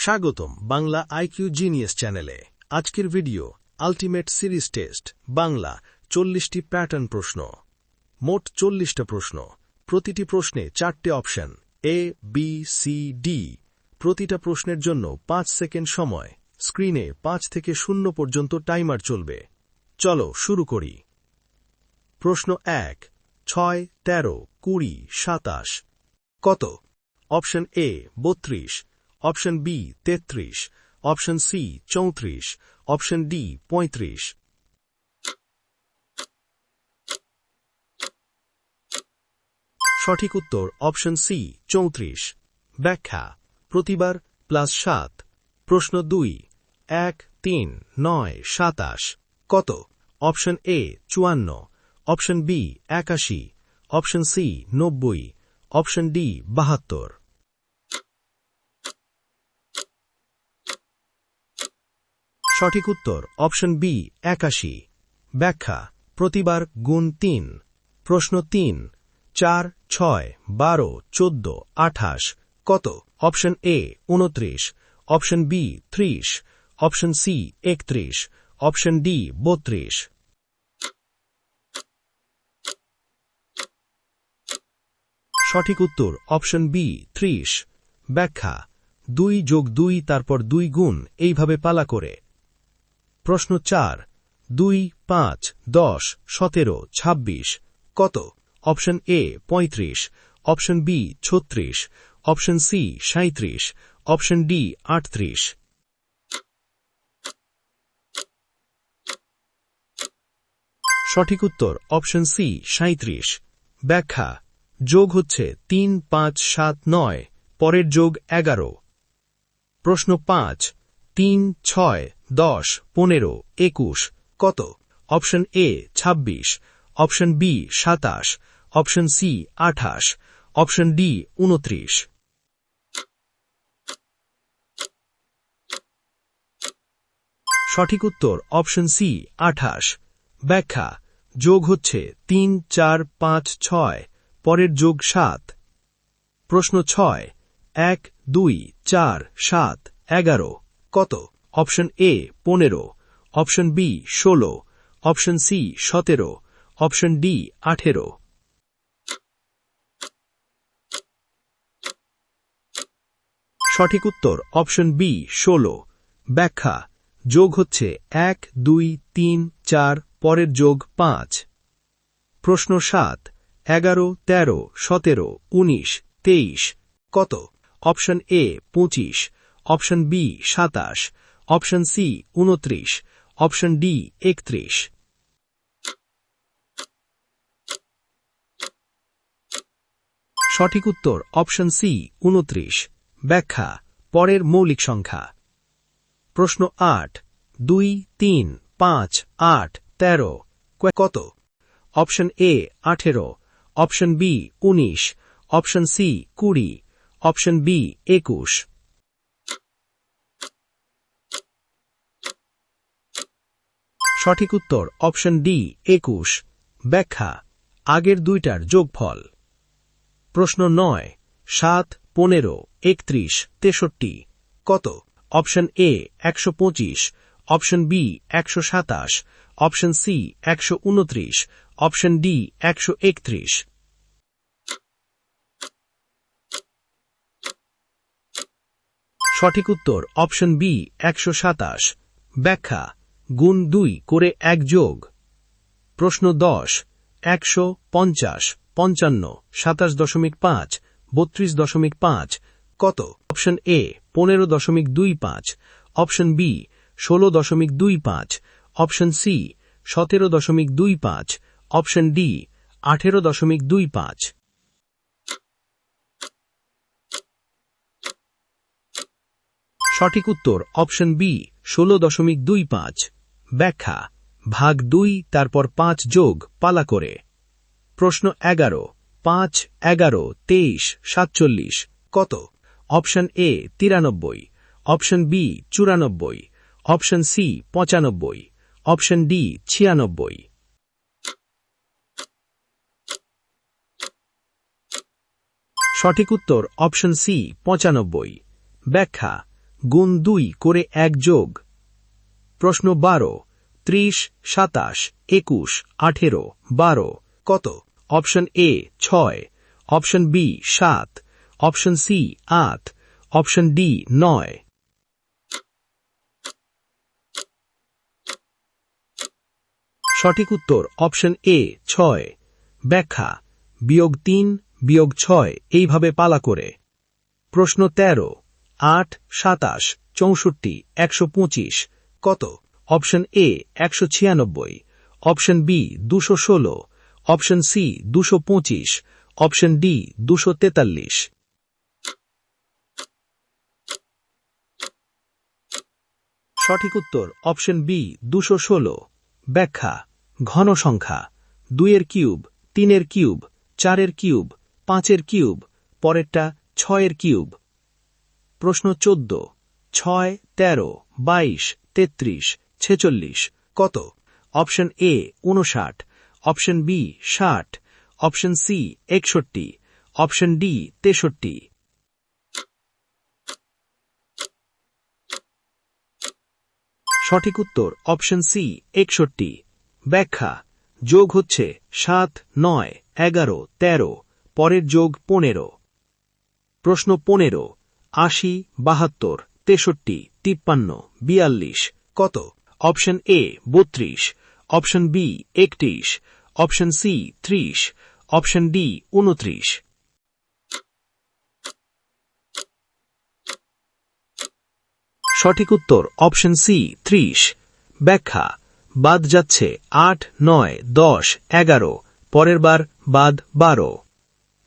স্বাগতম Bangla IQ genius চ্যানেলে। আজকের video ultimate series test Bangla 40টি প্যাটার্ন প্রশ্ন। মোট 40টা প্রশ্ন, প্রতিটি প্রশ্নে 4টে option A, B, C, D. প্রতিটা প্রশ্নের জন্য 5 সেকেন্ড সময়। স্ক্রিনে 5 থেকে 0 পর্যন্ত টাইমার চলবে। চলো শুরু করি। প্রশ্ন 1, 6, 13, 20, 27 কত? Option A 32, option B 33, option C 34, option D 35। সঠিক উত্তর অপশন সি 34। ব্যাখ্যা: প্রতিবার প্লাস 7। প্রশ্ন 2, 1, 3, 9, 27 কত? Option A 54, option B 81, option C 90, option D 72। সঠিক উত্তর অপশন বি 81। ব্যাখ্যা: প্রতিবার গুণ 3। প্রশ্ন 3, 4, 6, 12, 14, 28 কত? Option A 29, option B 30, option C 31, option D 32। সঠিক উত্তর অপশন বি 30। ব্যাখ্যা: 2 যোগ 2 তারপর 2 গুণ এইভাবে পালা করে। প্রশ্ন 4, 2, 5, 10, 17, 26 কত? Option A 35, option B 36, option C 37, option D 38। সঠিক উত্তর অপশন সি 37। ব্যাখ্যা: যোগ হচ্ছে 3, 5, 7, 9, পরের যোগ 11। প্রশ্ন 5, 3, 6, 10, 15, 21 কত? Option A 26, option B 27, option C 28, option D 29। সঠিক উত্তর অপশন সি 28। ব্যাখ্যা: যোগ হচ্ছে 3, 4, 5, 6, পরের যোগ 7। প্রশ্ন 6, 1, 2, 4, 7, 11 কত? Option A 15, option B 16, option C 17, option D 18। সঠিক উত্তর অপশন বি 16। ব্যাখ্যা: যোগ হচ্ছে 1, 2, 3, 4, পরের যোগ 5। প্রশ্ন 7, 11, 13, 17, 19, 23 কত? Option A 25, option B 27, option C 29, option D 31। সঠিক উত্তর অপশন সি 29। ব্যাখ্যা: পরের মৌলিক সংখ্যা। প্রশ্ন 8, 2, 3, 5, 8, 13 কত? Option A 18, option B 19, option C 20, option B 21। সঠিক উত্তর অপশন ডি 21। ব্যাখ্যা: আগের দুইটার যোগফল। প্রশ্ন 9, 7, 15, 31, 63 কত? Option A 125, option B 127, option C 129, option D 131। সঠিক উত্তর অপশন বি 127। ব্যাখ্যা: গুণ 2 করে 1 যোগ। প্রশ্ন 10, 100, 50, 55, 27.5, 32.5 কত? Option A 15.25, option B 16.25, option C 17.25, option D 18.25। সঠিক উত্তর অপশন বি 16.25। ব্যাখ্যা: ভাগ 2 তারপর 5 যোগ পালা করে। প্রশ্ন 11, 5, 11, 23, 47 কত? Option A 93, option B 94, option C 95, option D 96। সঠিক উত্তর অপশন সি 95। ব্যাখ্যা: গুণ 2 করে 1 যোগ। প্রশ্ন 12 30 27 21 18 12 কত? Option A 6, option B 7, option C 8, option D 9। সঠিক উত্তর অপশন এ 6। ব্যাখ্যা বিয়োগ 3 বিয়োগ 6 এইভাবে পালা করে। প্রশ্ন 13 8 27 64 125 কত? Option A 196, option B 216, option C 225, option D 243। সঠিক উত্তর অপশন বি 216। ব্যাখ্যা ঘন সংখ্যা 2 এর কিউব 3 এর কিউব 4 এর কিউব 5 এর কিউব পরেরটা 6 এর কিউব। প্রশ্ন 14 6 13 22 33 46 কত? Option A 59, option B 60, option C 61, option D 63। সঠিক উত্তর অপশন সি 61। ব্যাখ্যা যোগ হচ্ছে 7 9 11 13 পরের যোগ 15। প্রশ্ন 15 80 72 63 53 42 কত? Option A 32, option B 31, option C 30, option D 29। সঠিক উত্তর অপশন সি 30। ব্যাখ্যা বাদ যাচ্ছে 8 9 10 11 পরের বার বাদ 12।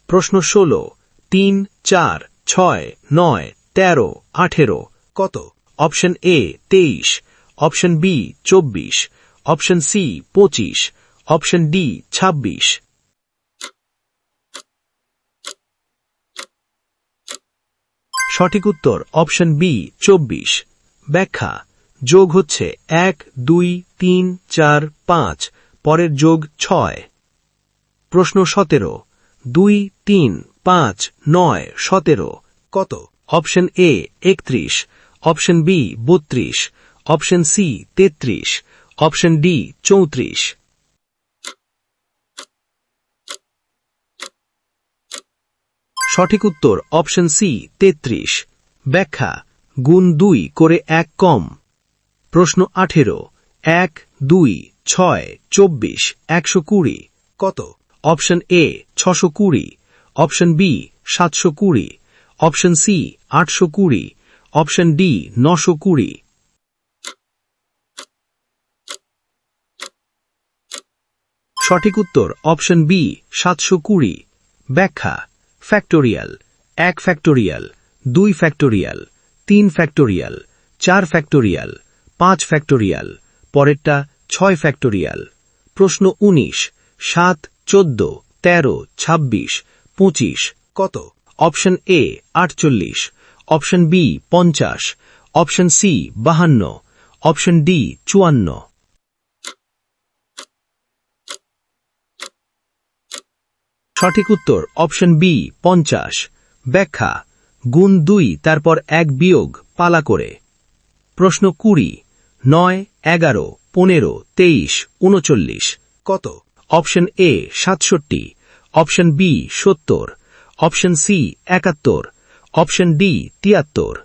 প্রশ্ন 16 3 4 6 9 13 18 কত? Option A 23, option B 24, option C 25, option D 26। সঠিক উত্তর অপশন বি 24। ব্যাখ্যা যোগ হচ্ছে 1 2 3 4 5 পরের যোগ 6। প্রশ্ন 17 2 3 5 9 17 কত? Option A 31, option B 32, option C 33, option D 34। সঠিক উত্তর অপশন সি 33। ব্যাখ্যা গুণ 2 করে 1 কম। প্রশ্ন 18 1 2 6 24 120 কত? Option A 620, option B 720, option C 820, option D 920। সঠিক উত্তর অপশন বি 720। ব্যাখ্যা factorial 1 factorial 2 factorial 3 factorial 4 factorial 5 factorial পরেরটা 6 ফ্যাক্টোরিয়াল। প্রশ্ন 19 7 14 13 26 25 কত? Option A 48, option B 50, option C 52, option D 54। সঠিক উত্তর অপশন বি 50। ব্যাখ্যা গুণ 2 তারপর 1 বিয়োগ পালা করে। প্রশ্ন 20 9 11 15 23 39 কত? Option A 67, option B 70, option C 71, option D 73।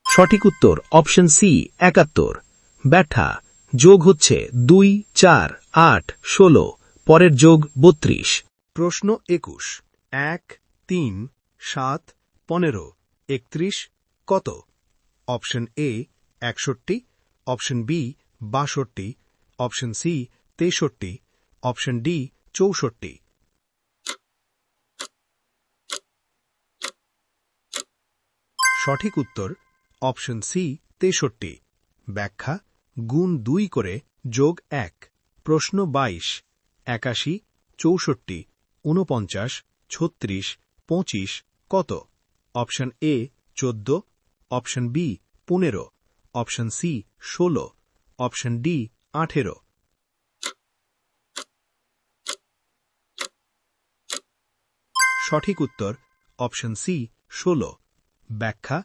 সঠিক উত্তর অপশন সি 71। ব্যাখ্যা যোগ হচ্ছে 2 4 8 16 পরের যোগ 32। প্রশ্ন 21 1 3 7 15 31 কত? Option A 61, option B 62, option C 63, option D 64। সঠিক উত্তর অপশন সি 63। ব্যাখ্যা গুণ 2 করে যোগ 1। প্রশ্ন 22 81 64 49 36 25 কত? Option A 14, option B 15, option C 16, option D 18। সঠিক উত্তর অপশন সি 16। ব্যাখ্যা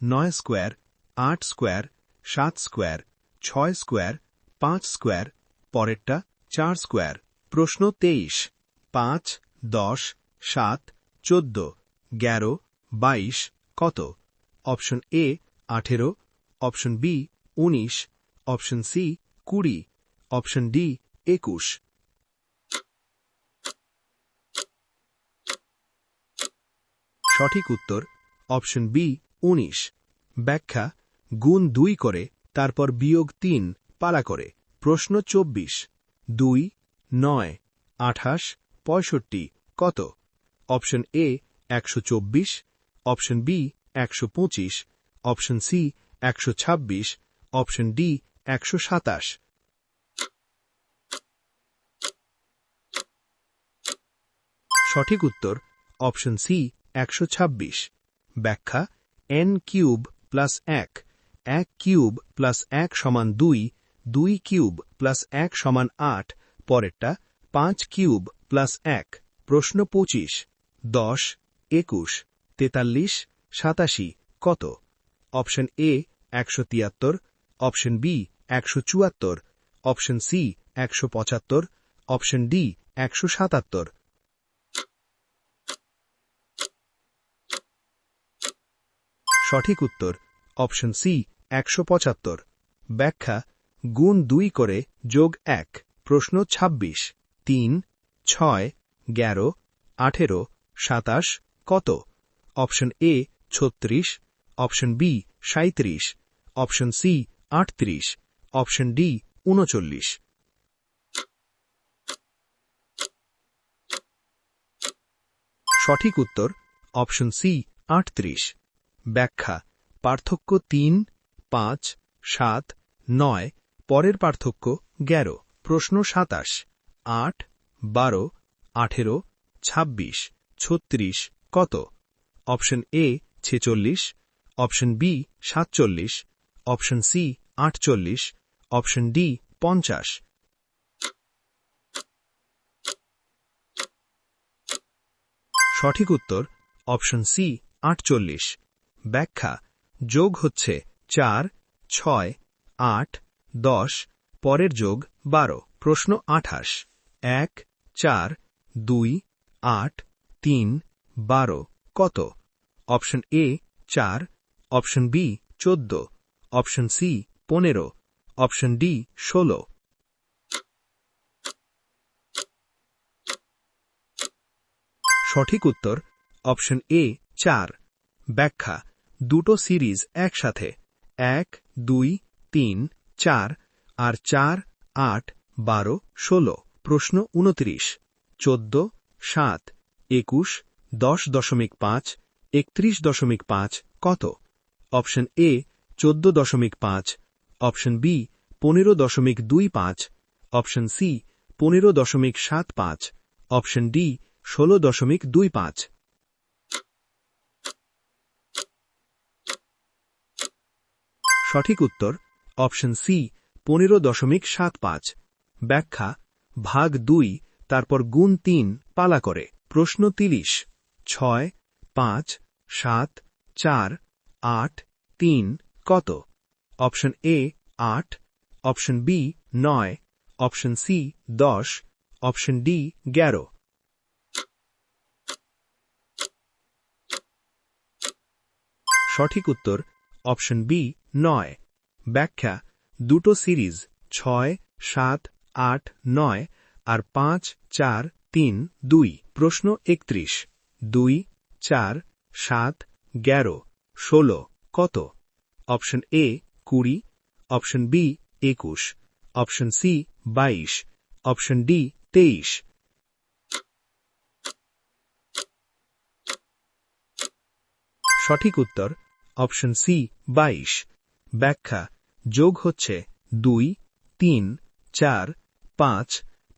9 square, 8 square, 7 square, 6 square, 5 square, পরেরটা 4 স্কোয়ার। প্রশ্ন 23। 5, 10, 7, 14, 11, 22 কত? Option A 18, option B 19, option C 20, option D 21। সঠিক উত্তর অপশন বি 19। ব্যাখ্যা গুণ 2 করে তারপর বিয়োগ 3 পালা করে। প্রশ্ন 24। 2, 9, 28, 65 কত? Option A 124, option B 125, option C 126, option D 127। সঠিক উত্তর অপশন সি 126। ব্যাখ্যা n cube plus 1, 1 cube plus 1 সমান 2, 2 কিউব প্লাস 1 সমান 8, পরেরটা 5 কিউব প্লাস 1। প্রশ্ন 25। 10, 21, 43, 87 কত? Option A 173, option B 174, option C 175, option D 177। সঠিক উত্তর অপশন সি 175। ব্যাখ্যা গুণ 2 করে যোগ 1। প্রশ্ন 26। 3, 6, 11, 18, 27 কত? Option A 36, option B 37, option C 38, option D 39। সঠিক উত্তর অপশন সি 38। ব্যাখ্যা পার্থক্য 3, 5, 7, 9, পরের পার্থক্য 11। প্রশ্ন 27। 8, 12, 18, 26, 36 কত? Option A 46, option B 47, option C 48, option D 50। সঠিক উত্তর অপশন সি 48। ব্যাখ্যা যোগ হচ্ছে 4, 6, 8, 10, পরের যোগ 12। প্রশ্ন 28। 1, 4, 2, 8, 3, 12 কত? Option A 4, option B 14, option C 15, option D 16। সঠিক উত্তর অপশন এ 4। ব্যাখ্যা দুটো সিরিজ একসাথে 1, 2, 3, 4 আর 4, 8, 12, 16। প্রশ্ন 29। 14, 7, 21, 10.5, 31.5 কত? Option A 14.5, option B 15.25, option C 15.75, option D 16.25। সঠিক উত্তর অপশন সি 15.75। ব্যাখ্যা ভাগ 2 তারপর গুণ 3 পালা করে। প্রশ্ন 30। 6, 5, 7, 4, 8, 3 কত? Option A 8, option B 9, option C 10, option D 11। সঠিক উত্তর অপশন বি 9। ব্যাখ্যা দুটো সিরিজ 6, 7, 8, 9 আর 5, 4, 3, 2। প্রশ্ন 31। 2, 4, 7, 11, 16 কত? Option A 20, option B 21, option C 22, option D 23। সঠিক উত্তর অপশন সি 22। ব্যাখ্যা যোগ হচ্ছে 2, 3, 4, 5,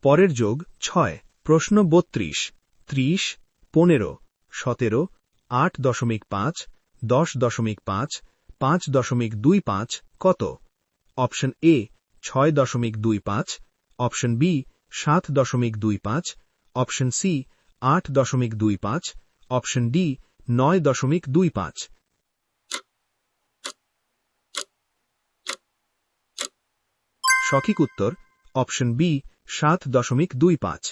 পরের যোগ 6। প্রশ্ন 32। 30, 15, 17, 8.5, 10.5, 5.25 কত? Option A 6.25, option B 7.25, option C 8.25, option D 9.25। সঠিক উত্তর অপশন বি 7.25।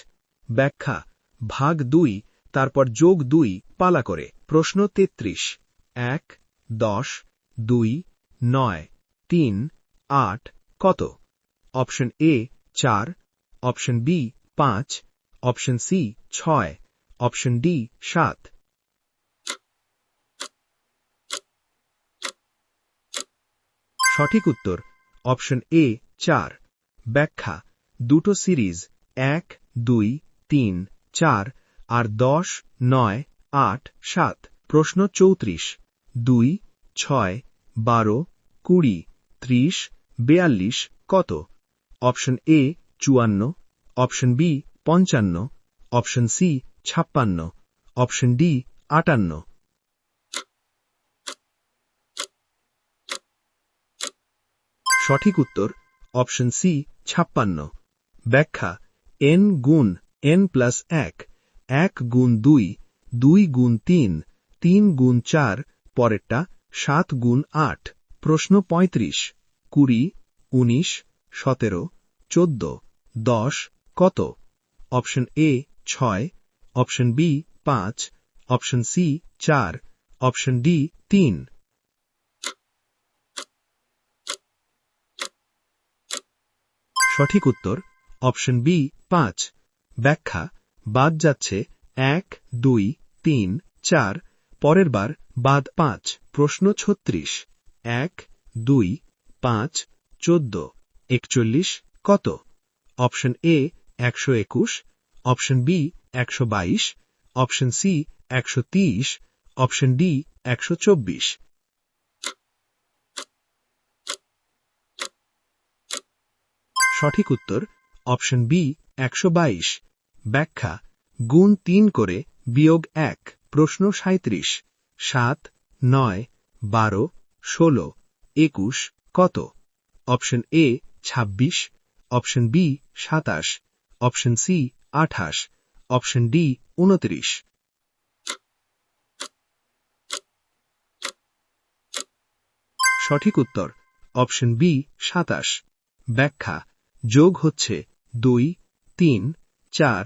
ব্যাখ্যা ভাগ 2 তারপর যোগ 2 পালা করে। প্রশ্ন 33 1 10 2 9 3 8 কত? Option A 4, option B 5, option C 6, option D 7। সঠিক উত্তর অপশন এ 4। ব্যাখ্যা দুটো সিরিজ 1 2 3 4 আর 10 9 8 7। প্রশ্ন 34 2 6 12 20 30 42 কত? Option A 54, option B 55, option C 56, option D 58। সঠিক উত্তর অপশন সি 56। ব্যাখ্যা n গুণ n প্লাস 1, 1 গুণ 2, 2 গুণ 3, 3 গুণ 4, পরেরটা 7 গুণ 8। প্রশ্ন 35 20 19 17 14 10 কত? Option A 6, option B 5, option C 4, option D 3। সঠিক উত্তর অপশন বি 5। ব্যাখ্যা বাদ যাচ্ছে 1 2 3 4, পরের বার বাদ 5। প্রশ্ন 36 1 2 5 14 41 কত? Option A 121, option B 122, option C 130, option D 124। সঠিক উত্তর অপশন বি 122। ব্যাখ্যা গুণ 3 করে বিয়োগ 1। প্রশ্ন 37 7 9 12 16 21 কত? Option A 26, option B 27, option C 28, option D 29। সঠিক উত্তর অপশন বি 27। ব্যাখ্যা যোগ হচ্ছে 2 3 4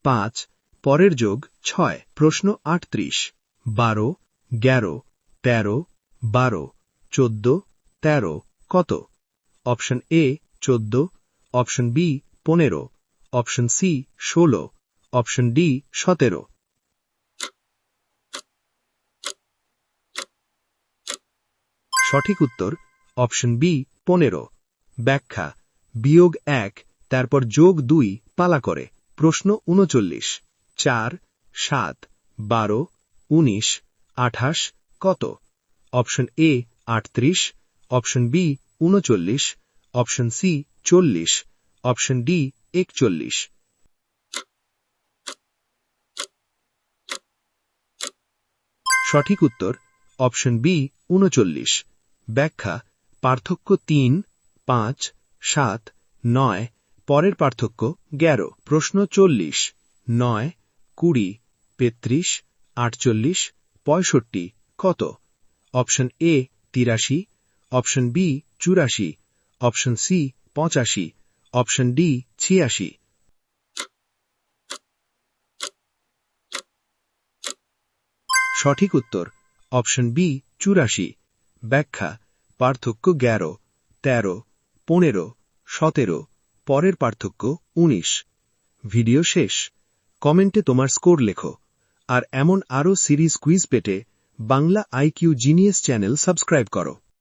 5, পরের যোগ 6। প্রশ্ন 38 12 11 13 12 14 13 কত? Option A 14, option B 15, option C 16, option D 17। সঠিক উত্তর অপশন বি 15। ব্যাখ্যা বিয়োগ 1 তারপর যোগ 2 পালা করে। প্রশ্ন 39 4 7 12 19 28 কত? Option A 38, option B 39, option C 40, option D 41। সঠিক উত্তর অপশন বি 39। ব্যাখ্যা পার্থক্য 3 5 7 9, পরের পার্থক্য 11। প্রশ্ন 40 9 20 35 48 65 কত? Option A 83, option B 84, option C 85, option D 86। সঠিক উত্তর অপশন বি 84। ব্যাখ্যা পার্থক্য 11 13 15 17, পরের পার্থক্য 19। ভিডিও শেষ। কমেন্টে তোমার স্কোর লেখো। আর এমন আরও সিরিজ কুইজ পেতে Bangla IQ genius channel subscribe করো।